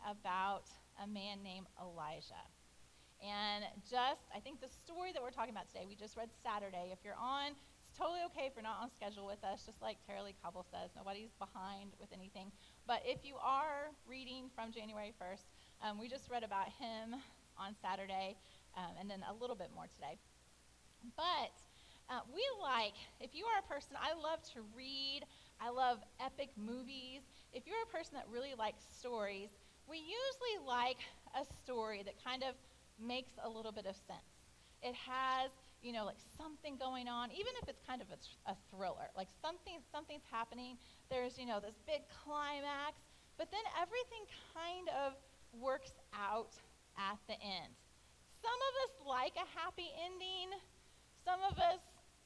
about a man named Elijah. And I think the story that we're talking about today, we just read Saturday. If you're on, it's totally okay if you're not on schedule with us, just like Tara Lee Cobble says. Nobody's behind with anything. But if you are reading from January 1st, we just read about him on Saturday, and then a little bit more today. But if you are a person, I love to read. I love epic movies. If you're a person that really likes stories, we usually like a story that kind of makes a little bit of sense. It has, like something going on, even if it's kind of a thriller, like something's happening. There's, this big climax, but then everything kind of works out at the end. Some of us like a happy ending. Some of us,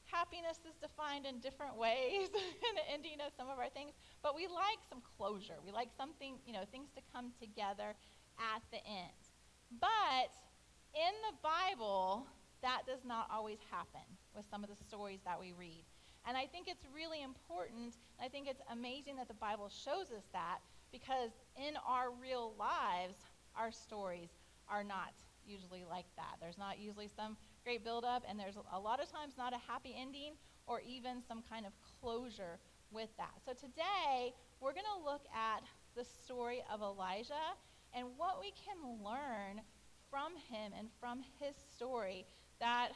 happiness is defined in different ways in the ending of some of our things, but we like some closure. We like something, things to come together at the end. But in the Bible, that does not always happen with some of the stories that we read. And I think it's really important, and I think it's amazing that the Bible shows us that, because in our real lives, our stories are not usually like that. There's not usually some great buildup, and there's a lot of times not a happy ending or even some kind of closure with that. So today, we're going to look at the story of Elijah and what we can learn from him and from his story that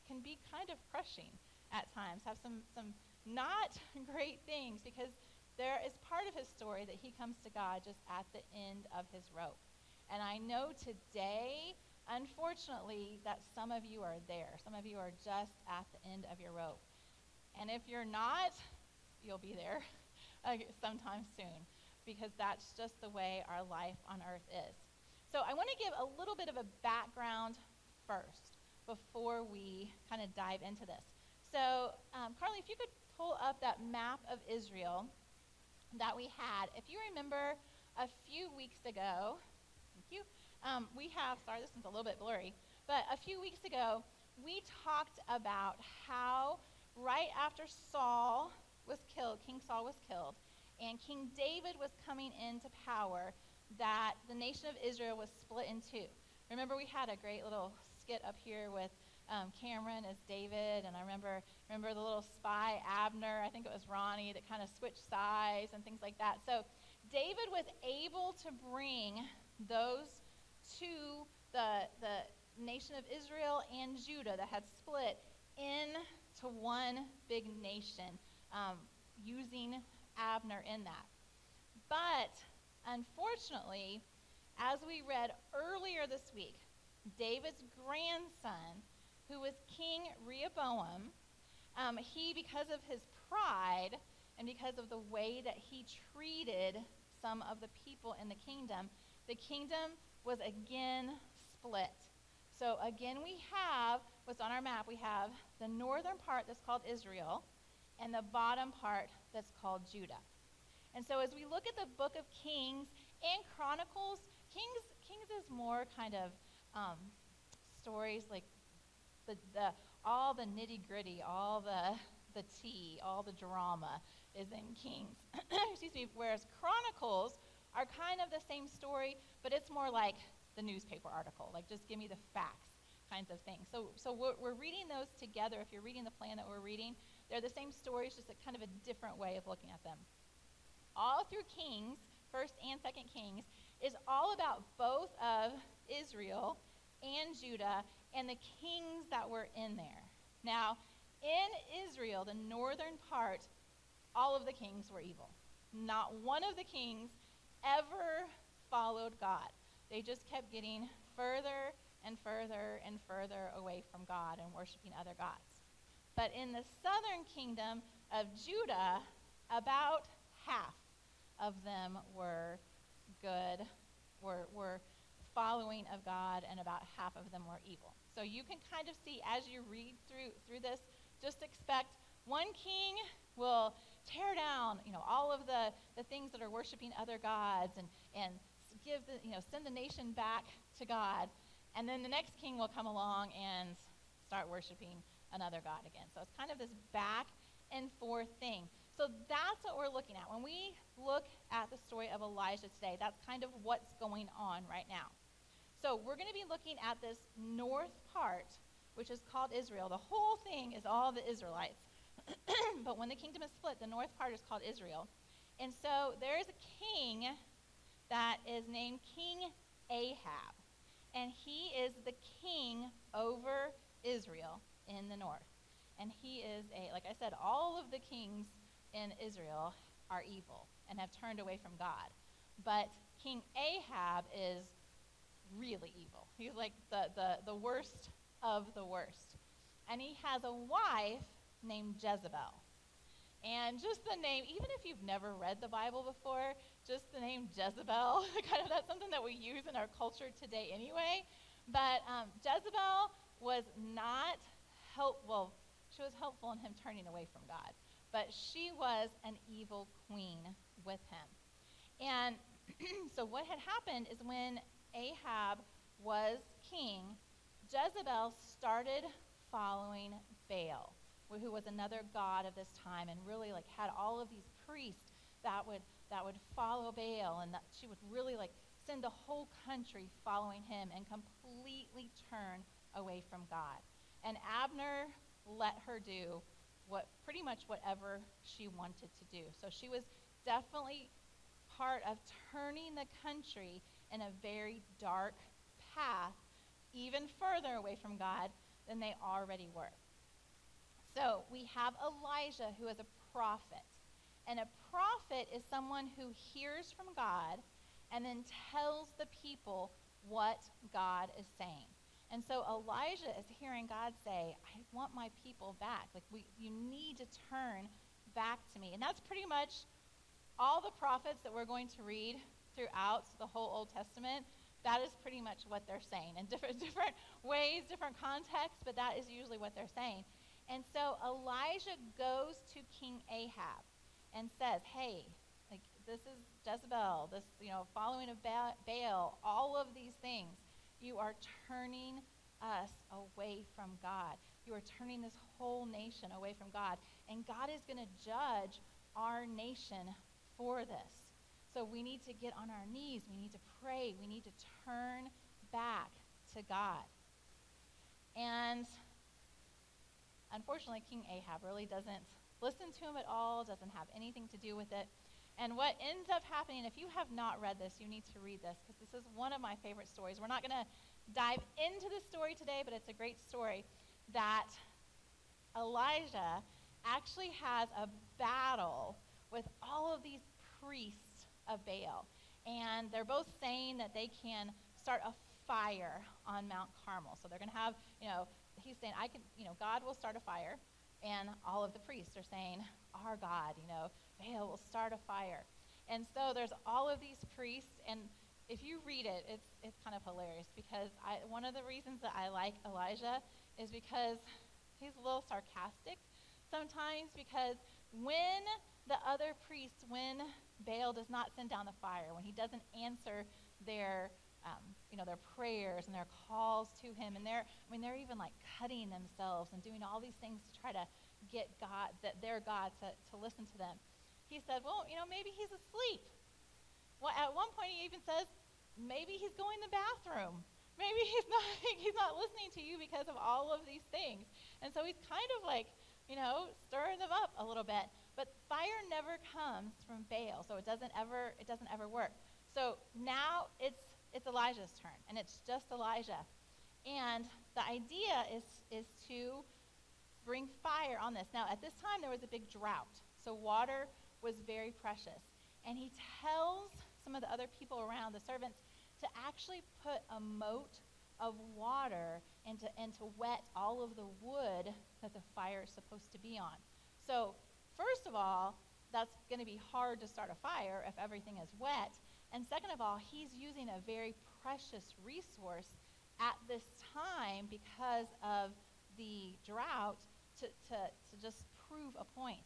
can be kind of crushing at times, have some not great things, because there is part of his story that he comes to God just at the end of his rope. And I know today, unfortunately, that some of you are there. Some of you are just at the end of your rope. And if you're not, you'll be there sometime soon, because that's just the way our life on earth is. So I want to give a little bit of a background first before we kind of dive into this. So, Carly, if you could pull up that map of Israel that we had. If you remember a few weeks ago, thank you, this one's a little bit blurry, but a few weeks ago, we talked about how right after Saul was killed, King Saul was killed, and King David was coming into power, that the nation of Israel was split in two. Remember, we had a great little skit up here with Cameron as David, and I remember the little spy Abner, I think it was Ronnie, that kind of switched sides and things like that. So David was able to bring those two, the nation of Israel and Judah that had split, into one big nation, using Abner in that. But unfortunately, as we read earlier this week, David's grandson, who was King Rehoboam, he, because of his pride and because of the way that he treated some of the people in the kingdom was again split. So again, we have what's on our map. We have the northern part that's called Israel and the bottom part that's called Judah. And so as we look at the book of Kings and Chronicles, Kings is more kind of stories like all the nitty-gritty, all the tea, all the drama is in Kings. Excuse me. Whereas Chronicles are kind of the same story, but it's more like the newspaper article, like just give me the facts kinds of things. So we're reading those together. If you're reading the plan that we're reading, they're the same stories, just a kind of a different way of looking at them. All through Kings, 1st and 2nd Kings, is all about both of Israel and Judah and the kings that were in there. Now, in Israel, the northern part, all of the kings were evil. Not one of the kings ever followed God. They just kept getting further and further and further away from God and worshiping other gods. But in the southern kingdom of Judah, about half of them were good, were following of God, and about half of them were evil. So you can kind of see as you read through this, just expect one king will tear down, all of the things that are worshiping other gods and give send the nation back to God. And then the next king will come along and start worshiping another god again. So it's kind of this back and forth thing. So that's what we're looking at. When we look at the story of Elijah today, that's kind of what's going on right now. So we're going to be looking at this north part, which is called Israel. The whole thing is all the Israelites. But when the kingdom is split, the north part is called Israel. And so there is a king that is named King Ahab. And he is the king over Israel in the north. And he is like I said, all of the kings in Israel are evil and have turned away from God. But King Ahab is really evil. He's like the worst of the worst. And he has a wife named Jezebel. And just the name, even if you've never read the Bible before, just the name Jezebel, that's something that we use in our culture today anyway. But Jezebel was not helpful. She was helpful in him turning away from God. But she was an evil queen with him. And so what had happened is when Ahab was king, Jezebel started following Baal, who was another god of this time, and really had all of these priests that would follow Baal, and that she would really send the whole country following him and completely turn away from God. And Abner let her do pretty much whatever she wanted to do. So she was definitely part of turning the country in a very dark path, even further away from God than they already were. So we have Elijah, who is a prophet. And a prophet is someone who hears from God and then tells the people what God is saying. And so Elijah is hearing God say, I want my people back. You need to turn back to me. And that's pretty much all the prophets that we're going to read throughout the whole Old Testament. That is pretty much what they're saying in different ways, different contexts, but that is usually what they're saying. And so Elijah goes to King Ahab and says, hey, this is Jezebel, this, following of Baal, all of these things. You are turning us away from God. You are turning this whole nation away from God. And God is going to judge our nation for this. So we need to get on our knees. We need to pray. We need to turn back to God. And unfortunately, King Ahab really doesn't listen to him at all, doesn't have anything to do with it. And what ends up happening, if you have not read this, you need to read this, because this is one of my favorite stories. We're not going to dive into the story today, but it's a great story that Elijah actually has a battle with all of these priests of Baal. And they're both saying that they can start a fire on Mount Carmel. So they're going to have, he's saying, God will start a fire. And all of the priests are saying, our God, Baal will start a fire. And so there's all of these priests, and if you read it, it's kind of hilarious, because one of the reasons that I like Elijah is because he's a little sarcastic sometimes, because when the other priests, when Baal does not send down the fire, when he doesn't answer their their prayers and their calls to him, and they're even cutting themselves and doing all these things to try to get God, their God, to listen to them. He said, well, maybe he's asleep. Well, at one point he even says, maybe he's going to the bathroom. Maybe he's not listening to you because of all of these things. And so he's kind of stirring them up a little bit. But fire never comes from Baal, so it doesn't ever work. So now it's Elijah's turn, and it's just Elijah. And the idea is to bring fire on this. Now, at this time, there was a big drought, so water was very precious. And he tells some of the other people around, the servants, to actually put a moat of water and to wet all of the wood that the fire is supposed to be on. So, first of all, that's going to be hard to start a fire if everything is wet. And second of all, he's using a very precious resource at this time because of the drought to just prove a point.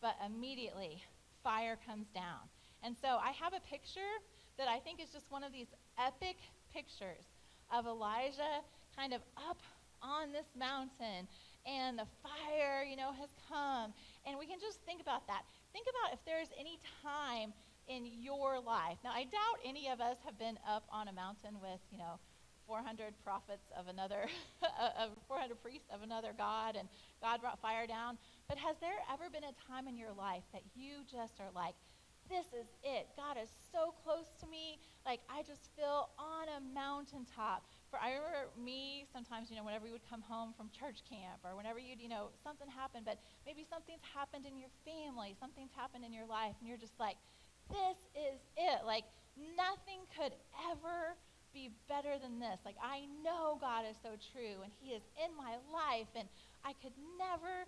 But immediately, fire comes down. And so I have a picture that I think is just one of these epic pictures of Elijah kind of up on this mountain, and the fire, has come. And we can just think about that. think about if there's any time in your life. Now, I doubt any of us have been up on a mountain with, 400 prophets of another, 400 priests of another God, and God brought fire down. But has there ever been a time in your life that you just are like, this is it. God is so close to me. Like, I just feel on a mountaintop. I remember me sometimes, whenever we would come home from church camp or whenever something happened, but maybe something's happened in your family, something's happened in your life, and you're just like, this is it. Like, nothing could ever be better than this. Like, I know God is so true, and he is in my life, and I could never,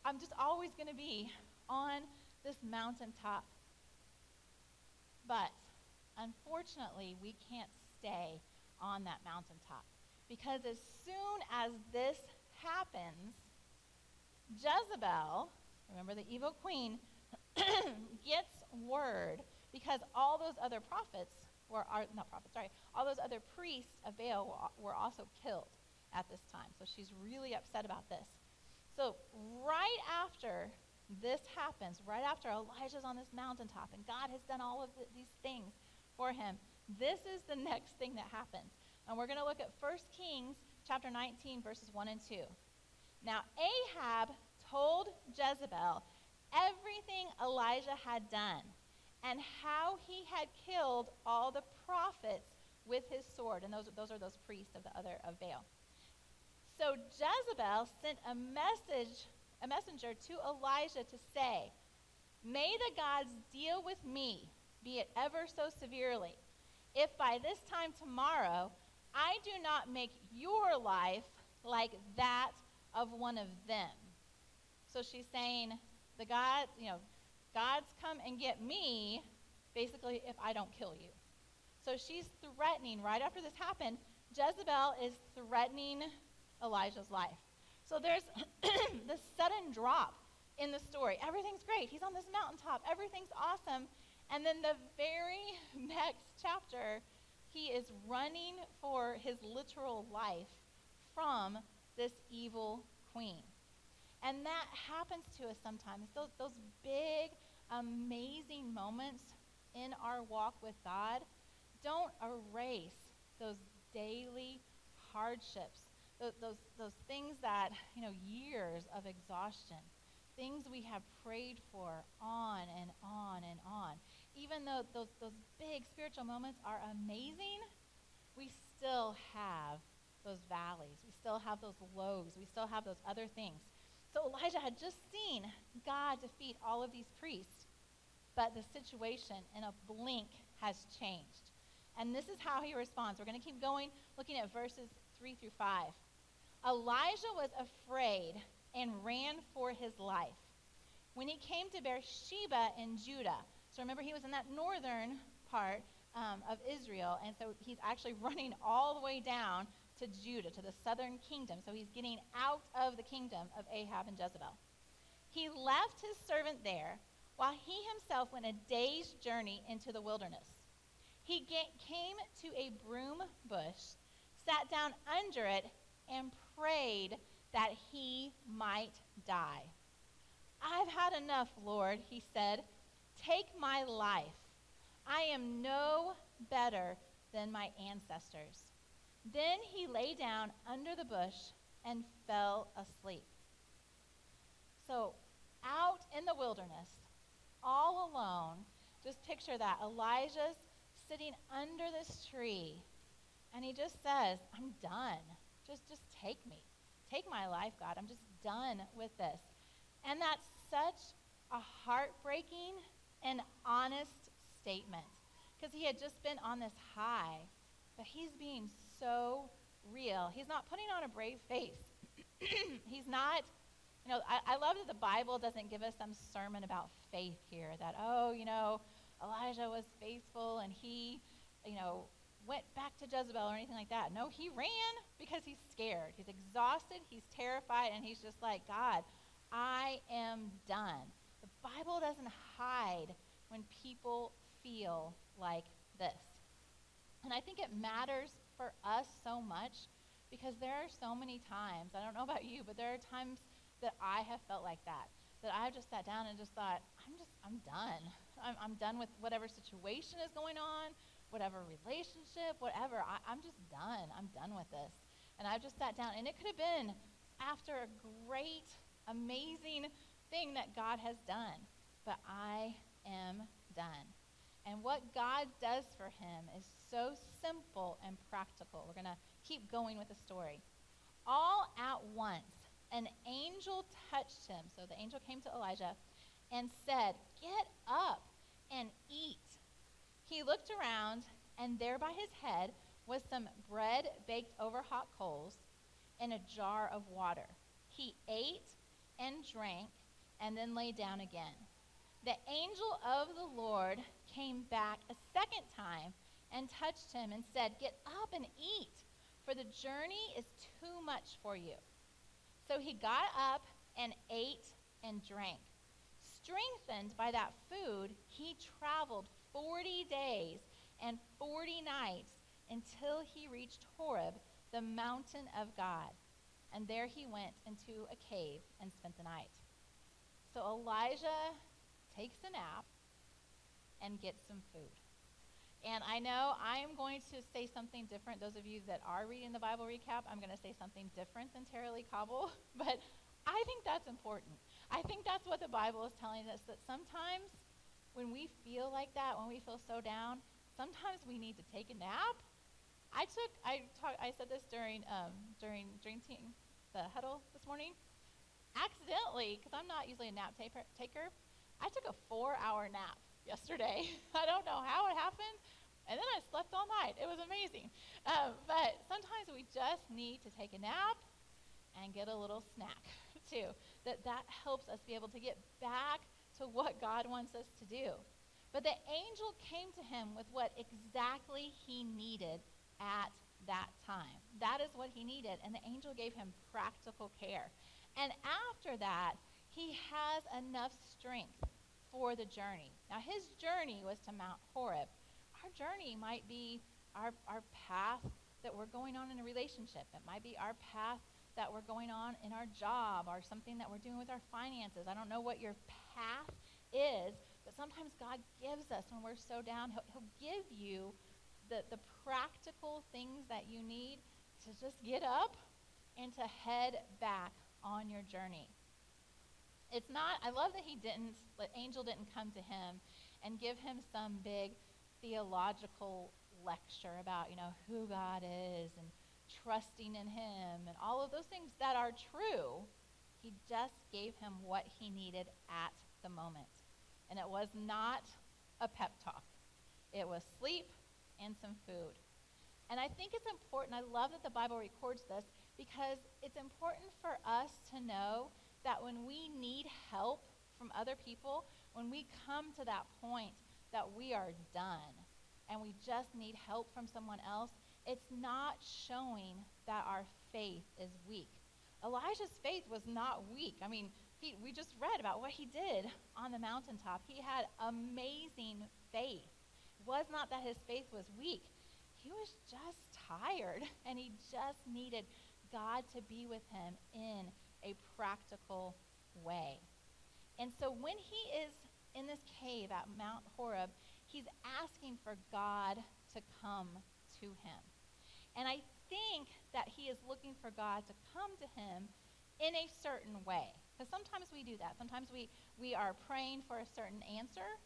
I'm just always going to be on this mountaintop. But unfortunately, we can't stay on that mountaintop, because as soon as this happens, Jezebel, remember the evil queen, gets word, because all those other all those other priests of Baal were also killed at this time. So she's really upset about this. So right after this happens, right after Elijah's on this mountaintop and God has done all of these things for him, this is the next thing that happens. And we're going to look at 1 Kings chapter 19, verses 1 and 2. Now Ahab told Jezebel everything Elijah had done and how he had killed all the prophets with his sword. And those are those priests of Baal. So Jezebel sent a messenger to Elijah to say, "May the gods deal with me, be it ever so severely, if by this time tomorrow I do not make your life like that of one of them." So she's saying, God's come and get me, basically, if I don't kill you. So she's threatening, right after this happened, Jezebel is threatening Elijah's life. So there's this sudden drop in the story. Everything's great. He's on this mountaintop. Everything's awesome. And then the very next chapter, he is running for his literal life from this evil queen. And that happens to us sometimes. Those big, amazing moments in our walk with God don't erase those daily hardships, those things that, years of exhaustion, things we have prayed for on and on and on. Even though those big spiritual moments are amazing, we still have those valleys. We still have those lows. We still have those other things. So Elijah had just seen God defeat all of these priests, but the situation in a blink has changed. And this is how he responds. We're going to keep going, looking at verses 3 through 5. Elijah was afraid and ran for his life. When he came to Beersheba in Judah, so remember he was in that northern part of Israel, and so he's actually running all the way down to Judah, to the southern kingdom. So he's getting out of the kingdom of Ahab and Jezebel. He left his servant there while he himself went a day's journey into the wilderness. He came to a broom bush, sat down under it, and prayed that he might die. "I've had enough, Lord," he said. "Take my life. I am no better than my ancestors." Then he lay down under the bush and fell asleep. So out in the wilderness, all alone, just picture that. Elijah's sitting under this tree, and he just says, "I'm done. Just take me. Take my life, God. I'm just done with this." And that's such a heartbreaking and honest statement, because he had just been on this high, but he's being so real. He's not putting on a brave face. He's not, I love that the Bible doesn't give us some sermon about faith here, that, Elijah was faithful and he, went back to Jezebel or anything like that. No, he ran because he's scared. He's exhausted, he's terrified, and he's just like, "God, I am done." The Bible doesn't hide when people feel like this. And I think it matters for us so much, because there are so many times, I don't know about you, but there are times that I have felt like that I've just sat down and just thought, I'm done. I'm done with whatever situation is going on, whatever relationship, whatever. I'm just done. I'm done with this. And I just sat down, and it could have been after a great, amazing thing that God has done. But I am done. And what God does for him is so simple and practical. We're going to keep going with the story. All at once, an angel touched him. So the angel came to Elijah and said, "Get up and eat." He looked around, and there by his head was some bread baked over hot coals and a jar of water. He ate and drank and then lay down again. The angel of the Lord came back a second time and touched him and said, "Get up and eat, for the journey is too much for you." So he got up and ate and drank. Strengthened by that food, he traveled 40 days and 40 nights until he reached Horeb, the mountain of God. And there he went into a cave and spent the night. So Elijah takes a nap and gets some food. And I know I am going to say something different. Those of you that are reading the Bible recap, I'm going to say something different than Tara-Leigh Cobble, but I think that's important. I think that's what the Bible is telling us, that sometimes when we feel like that, when we feel so down, sometimes we need to take a nap. I said this during Dream Team, the huddle this morning, accidentally, because I'm not usually a nap taker, I took a 4-hour nap yesterday. I don't know how it happened, and then I slept all night. It was amazing. But sometimes we just need to take a nap and get a little snack too. That helps us be able to get back to what God wants us to do. But the angel came to him with what exactly he needed at that time. That is what he needed, and the angel gave him practical care. And after that, he has enough strength for the journey. Now, his journey was to Mount Horeb. Our journey might be our path that we're going on in a relationship. It might be our path that we're going on in our job, or something that we're doing with our finances. I don't know what your path is, but sometimes God gives us, when we're so down, he'll give you the practical things that you need to just get up and to head back on your journey. It's not, I love that the angel didn't come to him and give him some big theological lecture about, who God is and trusting in him and all of those things that are true. He just gave him what he needed at the moment. And it was not a pep talk. It was sleep and some food. And I think it's important, I love that the Bible records this, because it's important for us to know that when we need help from other people, when we come to that point that we are done and we just need help from someone else, it's not showing that our faith is weak. Elijah's faith was not weak. I mean, we just read about what he did on the mountaintop. He had amazing faith. It was not that his faith was weak. He was just tired, and he just needed God to be with him in a practical way. And so when he is in this cave at Mount Horeb, he's asking for God to come to him. And I think that he is looking for God to come to him in a certain way. Because sometimes we do that. Sometimes we are praying for a certain answer.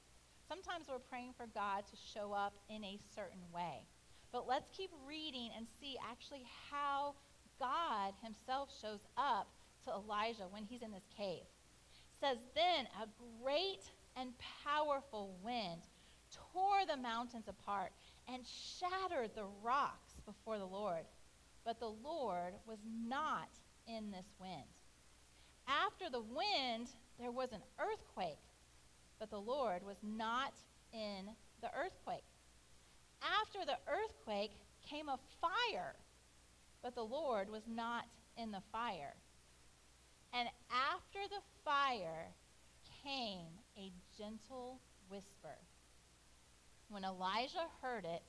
Sometimes we're praying for God to show up in a certain way. But let's keep reading and see actually how God himself shows up to Elijah when he's in this cave. It says, "Then a great and powerful wind tore the mountains apart and shattered the rocks before the Lord. But the Lord was not in this wind. After the wind, there was an earthquake, but the Lord was not in the earthquake. After the earthquake came a fire, but the Lord was not in the fire. And after the fire came a gentle whisper. When Elijah heard it,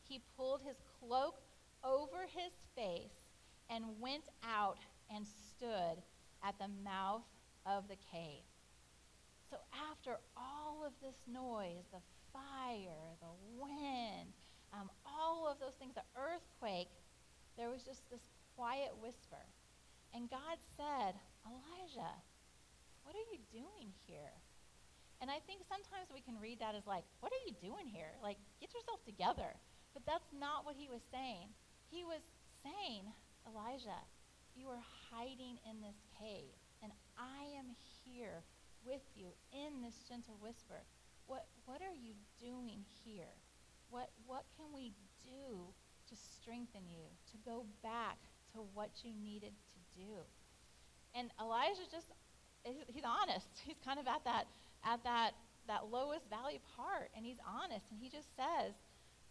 he pulled his cloak over his face and went out and stood at the mouth of the cave." So after all of this noise, the fire, the wind, all of those things, the earthquake, there was just this quiet whisper. And God said, Elijah, what are you doing here? And I think sometimes we can read that as like, what are you doing here? Like, get yourself together. But that's not what he was saying. He was saying, Elijah, you are hiding in this cave, and I am here with you in this gentle whisper. What are you doing here? What can we do to strengthen you, to go back to what you needed to do? And Elijah he's honest. He's kind of at that lowest valley part, and he's honest, and he just says,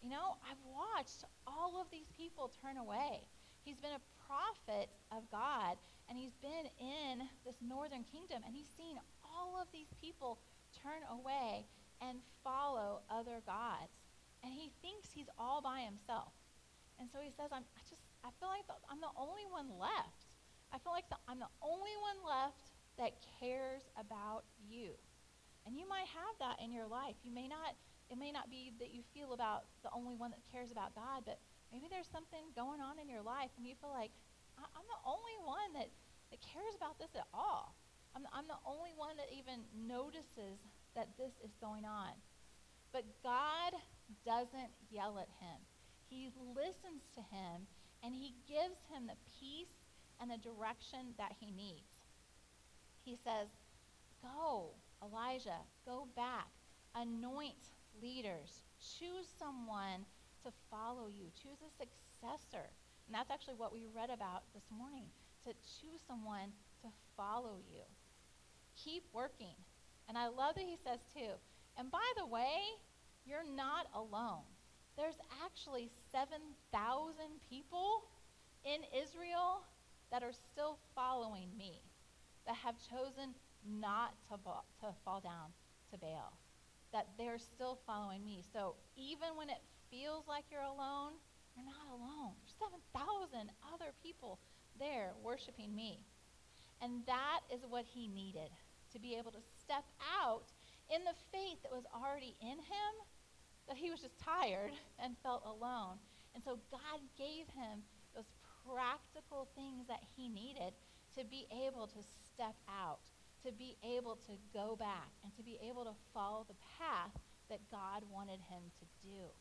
I've watched all of these people turn away. He's been a prophet of God, and he's been in this northern kingdom, and he's seen all of these people turn away and follow other gods. And he thinks he's all by himself. And so he says, I feel like I'm the only one left. I feel like I'm the only one left that cares about you. And you might have that in your life. It may not be that you feel about the only one that cares about God, but maybe there's something going on in your life and you feel like, I'm the only one that cares about this at all. I'm the only one that even notices that this is going on. But God doesn't yell at him. He listens to him, and he gives him the peace and the direction that he needs. He says, go, Elijah, go back, anoint leaders, choose someone to follow you, choose a successor. And that's actually what we read about this morning, to choose someone to follow you. Keep working. And I love that he says too, and by the way, you're not alone. There's actually 7,000 people in Israel that are still following me, that have chosen not to fall down to Baal, that they're still following me. So even when it feels like you're alone, you're not alone. There's 7,000 other people there worshiping me. And that is what he needed, to be able to step out in the faith that was already in him, that he was just tired and felt alone. And so God gave him those practical things that he needed to be able to step out, to be able to go back, and to be able to follow the path that God wanted him to do.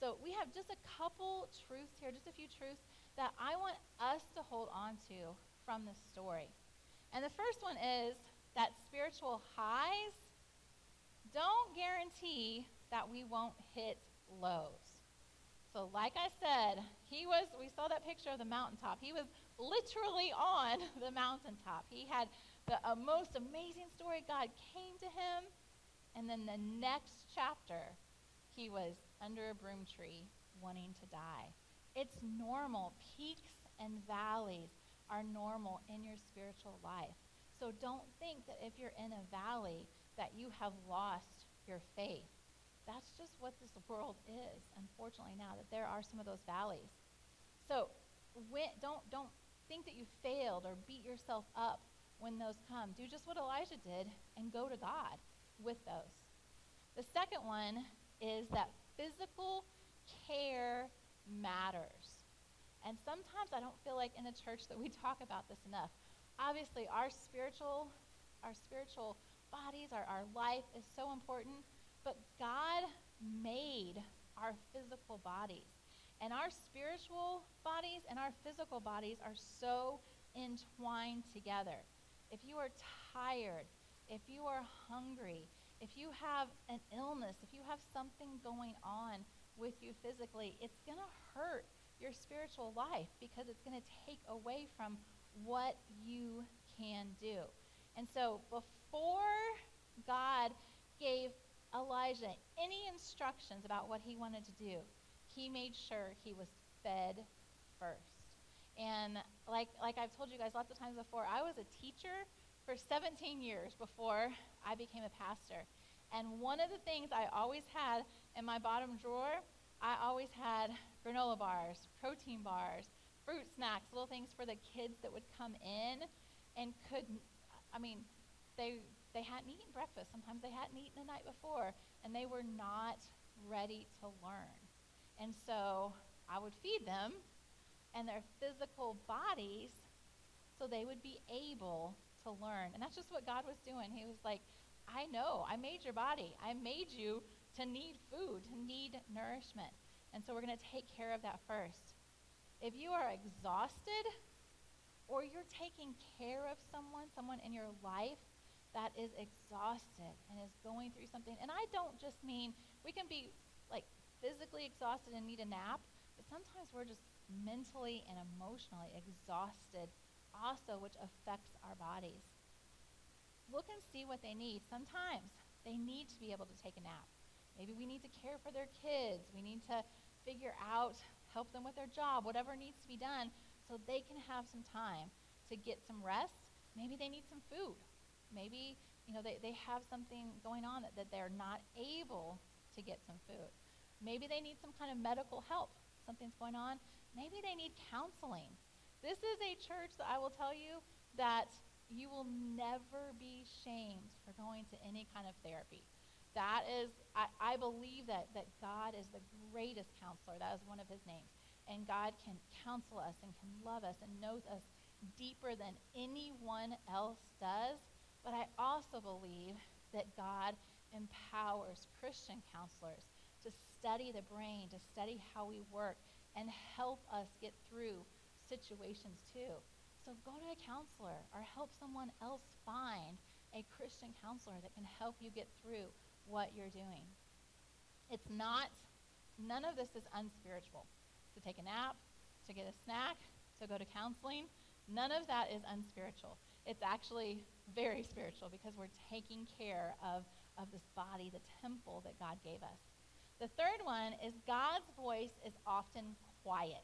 So we have just a couple truths here, just a few truths that I want us to hold on to from this story. And the first one is that spiritual highs don't guarantee that we won't hit lows. So like I said, we saw that picture of the mountaintop. He was literally on the mountaintop. He had the most amazing story. God came to him, and then the next chapter, he was under a broom tree wanting to die. It's normal. Peaks and valleys are normal in your spiritual life. So don't think that if you're in a valley that you have lost your faith. That's just what this world is, unfortunately, now, that there are some of those valleys. So don't think that you failed or beat yourself up when those come. Do just what Elijah did and go to God with those. The second one is that physical care matters. And sometimes I don't feel like in the church that we talk about this enough. Obviously, our spiritual bodies, our life is so important, but God made our physical bodies. And our spiritual bodies and our physical bodies are so entwined together. If you are tired, if you are hungry, if you have an illness, if you have something going on with you physically, it's going to hurt your spiritual life because it's going to take away from what you can do. And so before God gave Elijah any instructions about what he wanted to do, he made sure he was fed first. And like I've told you guys lots of times before, I was a teacher for 17 years before I became a pastor. And one of the things I always had in my bottom drawer, I always had granola bars, protein bars, fruit snacks, little things for the kids that would come in and they they hadn't eaten breakfast. Sometimes they hadn't eaten the night before, and they were not ready to learn. And so I would feed them and their physical bodies so they would be able to learn. And that's just what God was doing. He was like, I know, I made your body. I made you to need food, to need nourishment. And so we're going to take care of that first. If you are exhausted or you're taking care of someone in your life that is exhausted and is going through something, and I don't just mean we can be like physically exhausted and need a nap, but sometimes we're just mentally and emotionally exhausted also, which affects our bodies. Look and see what they need. Sometimes they need to be able to take a nap. Maybe we need to care for their kids. We need to figure out, help them with their job, whatever needs to be done so they can have some time to get some rest. Maybe they need some food. Maybe, they have something going on that they're not able to get some food. Maybe they need some kind of medical help. Something's going on. Maybe they need counseling. This is a church that I will tell you that you will never be shamed for going to any kind of therapy. That is, I believe that God is the greatest counselor. That is one of his names. And God can counsel us and can love us and knows us deeper than anyone else does. But I also believe that God empowers Christian counselors to study the brain, to study how we work, and help us get through situations too. So go to a counselor or help someone else find a Christian counselor that can help you get through what you're doing. None of this is unspiritual. To take a nap, to get a snack, to go to counseling, none of that is unspiritual. It's actually very spiritual because we're taking care of this body, the temple that God gave us. The third one is God's voice is often quiet.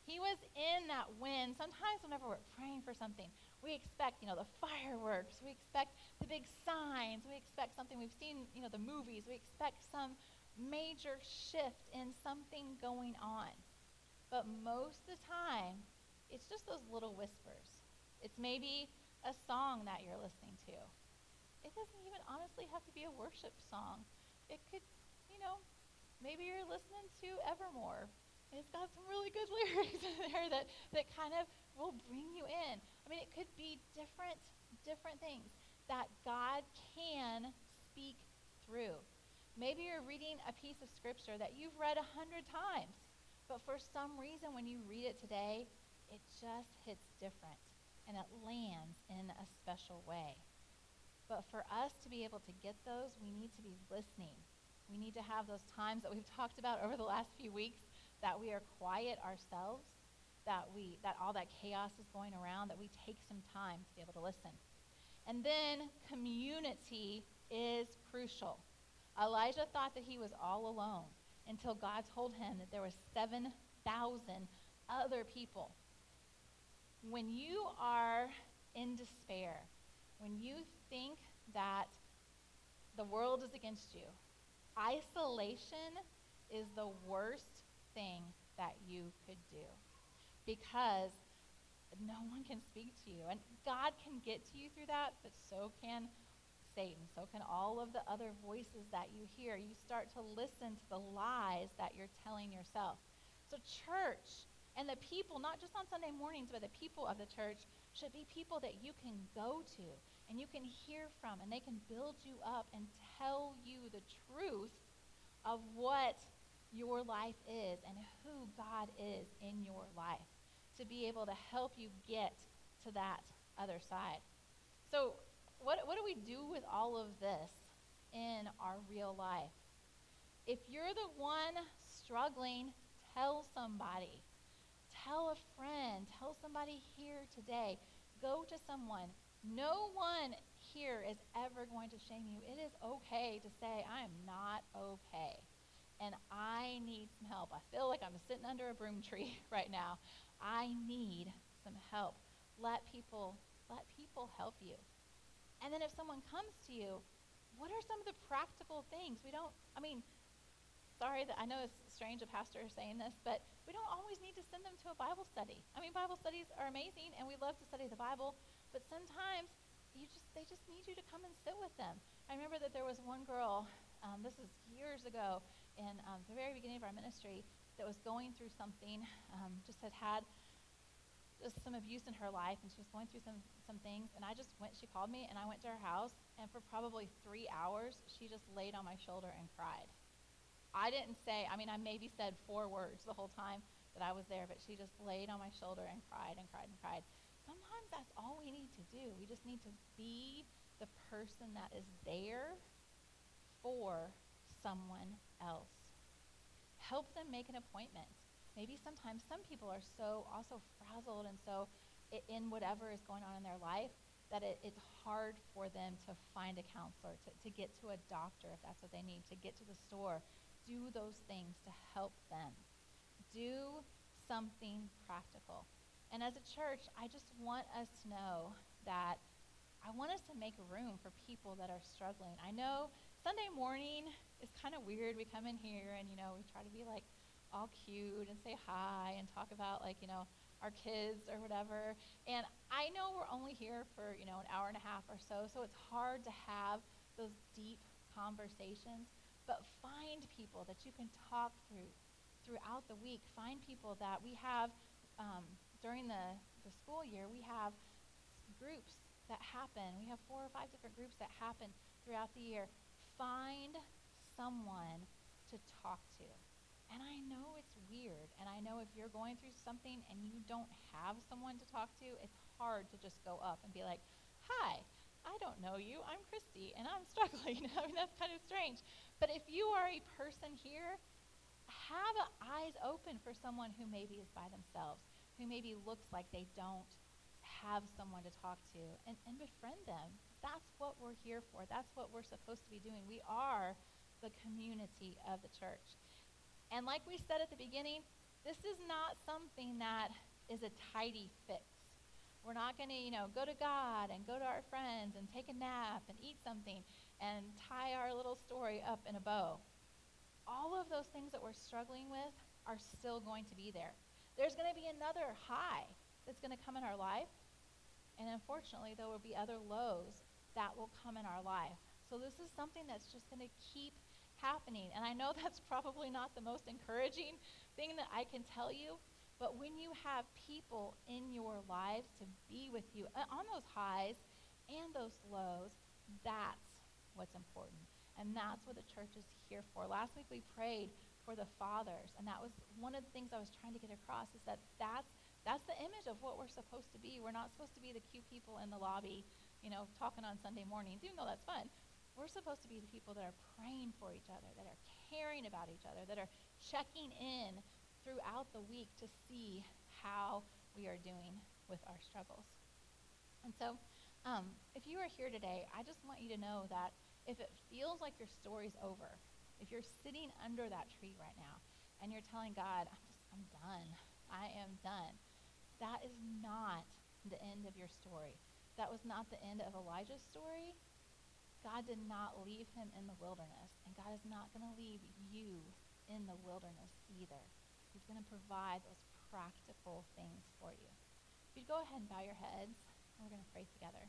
He was in that wind. Sometimes whenever we're praying for something, we expect, the fireworks. We expect the big signs. We expect something. We've seen, the movies. We expect some major shift in something going on. But most of the time, it's just those little whispers. It's maybe a song that you're listening to. It doesn't even honestly have to be a worship song. It could, maybe you're listening to Evermore. It's got some really good lyrics in there that kind of will bring you in. I mean, it could be different things that God can speak through. Maybe you're reading a piece of scripture that you've read 100 times, but for some reason when you read it today, it just hits different and it lands in a special way. But for us to be able to get those, we need to be listening. We need to have those times that we've talked about over the last few weeks, that we are quiet ourselves, that all that chaos is going around, that we take some time to be able to listen. And then community is crucial. Elijah thought that he was all alone until God told him that there were 7,000 other people. When you are in despair, when you think that the world is against you, isolation is the worst thing that you could do, because no one can speak to you. And God can get to you through that, but so can Satan. So can all of the other voices that you hear. You start to listen to the lies that you're telling yourself. So church and the people, not just on Sunday mornings, but the people of the church should be people that you can go to and you can hear from, and they can build you up and tell you the truth of what your life is and who God is in your life, to be able to help you get to that other side. So what do we do with all of this in our real life? If you're the one struggling, tell somebody. Tell a friend. Tell somebody here today. Go to someone. No one here is ever going to shame you. It is okay to say, I am not okay, and I need some help. I feel like I'm sitting under a broom tree right now. I need some help. Let people help you. And then if someone comes to you, what are some of the practical things? Sorry that I know it's strange a pastor saying this, but we don't always need to send them to a Bible study. Bible studies are amazing, and we love to study the Bible, but sometimes, they just need you to come and sit with them. I remember that there was one girl, this is years ago, in the very beginning of our ministry, that was going through something, just had just some abuse in her life, and she was going through some things, and she called me, and I went to her house, and for probably 3 hours, she just laid on my shoulder and cried. I maybe said 4 words the whole time that I was there, but she just laid on my shoulder and cried and cried and cried. Sometimes that's all we need to do. We just need to be the person that is there for someone else. Help them make an appointment. Maybe sometimes some people are so also frazzled and so in whatever is going on in their life that it's hard for them to find a counselor, to get to a doctor if that's what they need, to get to the store. Do those things to help them. Do something practical. And as a church, I just want us to know that I want us to make room for people that are struggling. I know Sunday morning is kind of weird. We come in here and, we try to be like all cute and say hi and talk about our kids or whatever. And I know we're only here for, an hour and a half or so it's hard to have those deep conversations. But find people that you can talk throughout the week. Find people that we have during the school year. We have groups that happen. We have 4 or 5 different groups that happen throughout the year. Find someone to talk to. And I know it's weird, and I know if you're going through something and you don't have someone to talk to, it's hard to just go up and be like, hi, I don't know you, I'm Christy, and I'm struggling. That's kind of strange. But if you are a person here, have eyes open for someone who maybe is by themselves, who maybe looks like they don't have someone to talk to, and befriend them. That's what we're here for. That's what we're supposed to be doing. We are the community of the church. And like we said at the beginning, this is not something that is a tidy fix. We're not going to, go to God and go to our friends and take a nap and eat something and tie our little story up in a bow. All of those things that we're struggling with are still going to be there. There's going to be another high that's going to come in our life. And unfortunately, there will be other lows that will come in our life. So this is something that's just going to keep happening. And I know that's probably not the most encouraging thing that I can tell you, but when you have people in your lives to be with you on those highs and those lows, that's what's important. And that's what the church is here for. Last week we prayed for the fathers, and that was one of the things I was trying to get across, is that's the image of what we're supposed to be. We're not supposed to be the cute people in the lobby, talking on Sunday mornings, even though that's fun. We're supposed to be the people that are praying for each other, that are caring about each other, that are checking in throughout the week to see how we are doing with our struggles. And so if you are here today, I just want you to know that if it feels like your story's over, if you're sitting under that tree right now and you're telling God, I'm done, I am done, that is not the end of your story. That was not the end of Elijah's story. God did not leave him in the wilderness, and God is not going to leave you in the wilderness either. He's going to provide those practical things for you. If you'd go ahead and bow your heads, and we're going to pray together.